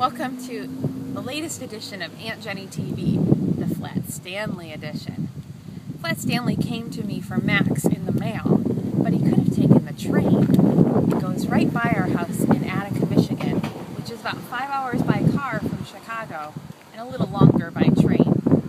Welcome to the latest edition of Aunt Jennie TV, the Flat Stanley edition. Flat Stanley came to me from Max in the mail, but he could have taken the train. It goes right by our house in Attica, Michigan, which is about 5 hours by car from Chicago and a little longer by train.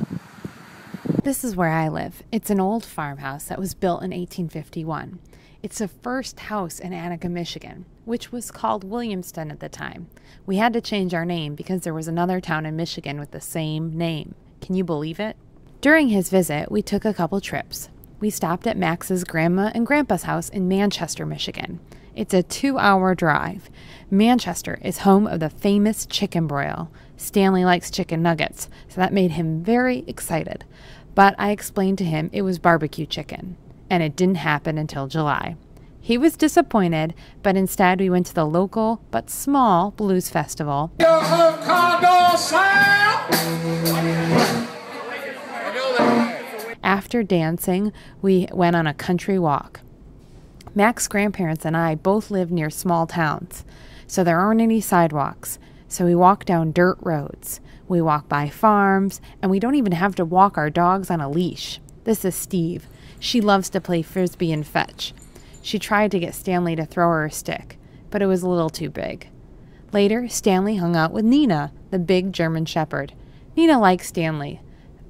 This is where I live. It's an old farmhouse that was built in 1851. It's the first house in Attica, Michigan, which was called Williamston at the time. We had to change our name because there was another town in Michigan with the same name. Can you believe it? During his visit, we took a couple trips. We stopped at Max's grandma and grandpa's house in Manchester, Michigan. It's a 2-hour drive. Manchester is home of the famous chicken broil. Stanley likes chicken nuggets, so that made him very excited. But I explained to him it was barbecue chicken, and it didn't happen until July. He was disappointed, but instead we went to the local but small blues festival. After dancing, we went on a country walk. Mac's grandparents and I both live near small towns, so there aren't any sidewalks. So we walk down dirt roads. We walk by farms, and we don't even have to walk our dogs on a leash. This is Steve. She loves to play frisbee and fetch. She tried to get Stanley to throw her a stick, but it was a little too big. Later, Stanley hung out with Nina, the big German shepherd. Nina likes Stanley,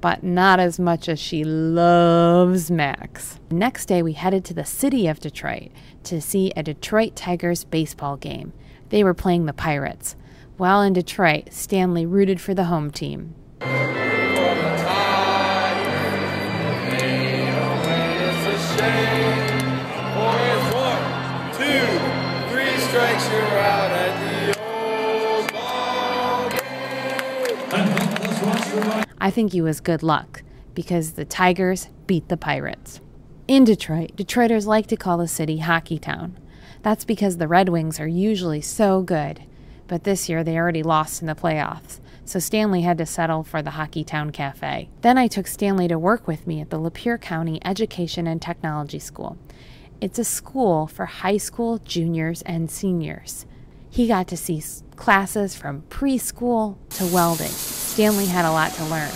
but not as much as she loves Max. Next day, we headed to the city of Detroit to see a Detroit Tigers baseball game. They were playing the Pirates. While in Detroit, Stanley rooted for the home team. You're out at the old ball game. I think he was good luck because the Tigers beat the Pirates. In Detroit, Detroiters like to call the city Hockey Town. That's because the Red Wings are usually so good, but this year they already lost in the playoffs, so Stanley had to settle for the Hockey Town Cafe. Then I took Stanley to work with me at the Lapeer County Education and Technology School. It's a school for high school juniors and seniors. He got to see classes from preschool to welding. Stanley had a lot to learn.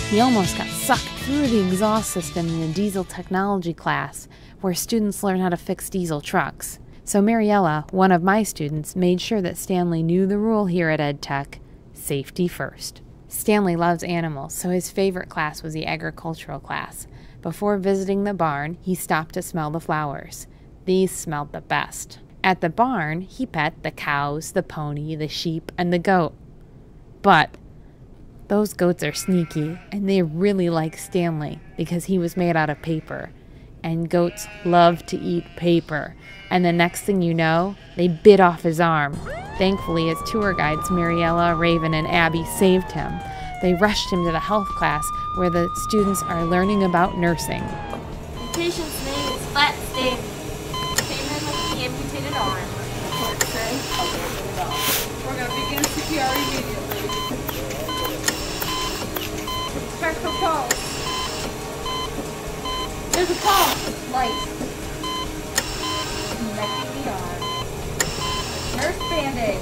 He almost got sucked through the exhaust system in a diesel technology class where students learn how to fix diesel trucks. So Mariella, one of my students, made sure that Stanley knew the rule here at EdTech: safety first. Stanley loves animals, so his favorite class was the agricultural class. Before visiting the barn, he stopped to smell the flowers. These smelled the best. At the barn, he pet the cows, the pony, the sheep, and the goat. But those goats are sneaky, and they really like Stanley because he was made out of paper. And goats love to eat paper. And the next thing you know, they bit off his arm. Thankfully, his tour guides, Mariella, Raven, and Abby, saved him. They rushed him to the health class where the students are learning about nursing. The patient's name is Flat Stanley. Came in with an amputated arm. We're going to begin CPR immediately. Check for pulse. There's a pulse. Light. Connecting the arm. Nurse Band-Aid.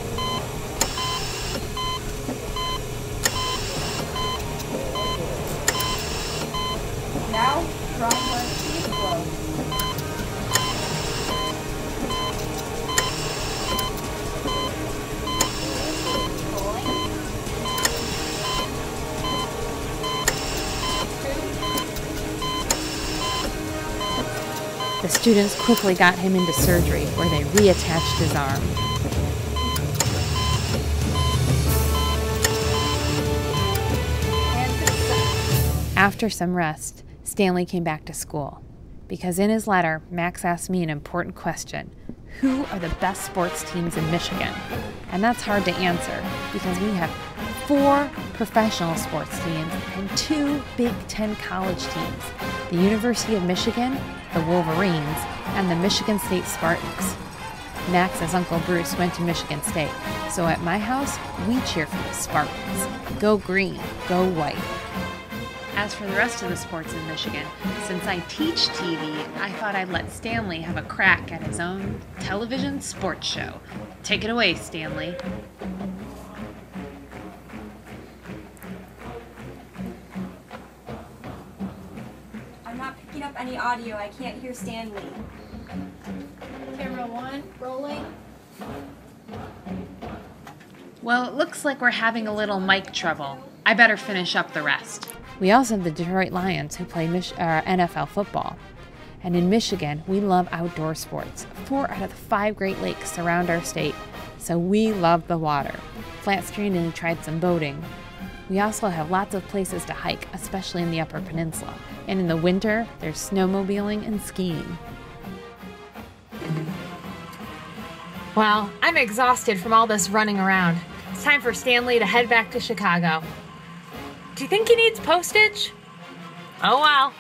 Now, strong blood feed flow. The students quickly got him into surgery where they reattached his arm. After some rest, Stanley came back to school because in his letter, Max asked me an important question. Who are the best sports teams in Michigan? And that's hard to answer because we have 4 professional sports teams, and 2 Big Ten college teams, the University of Michigan, the Wolverines, and the Michigan State Spartans. Max's Uncle Bruce went to Michigan State, so at my house, we cheer for the Spartans. Go green, go white. As for the rest of the sports in Michigan, since I teach TV, I thought I'd let Stanley have a crack at his own television sports show. Take it away, Stanley. I'm not picking up any audio. I can't hear Stanley. Camera 1, rolling. Well, it looks like we're having a little mic trouble. I better finish up the rest. We also have the Detroit Lions who play NFL football. And in Michigan, we love outdoor sports. 4 out of the 5 Great Lakes surround our state, so we love the water. Flat Stanley tried some boating. We also have lots of places to hike, especially in the Upper Peninsula. And in the winter, there's snowmobiling and skiing. Well, I'm exhausted from all this running around. It's time for Stanley to head back to Chicago. Do you think he needs postage? Oh well.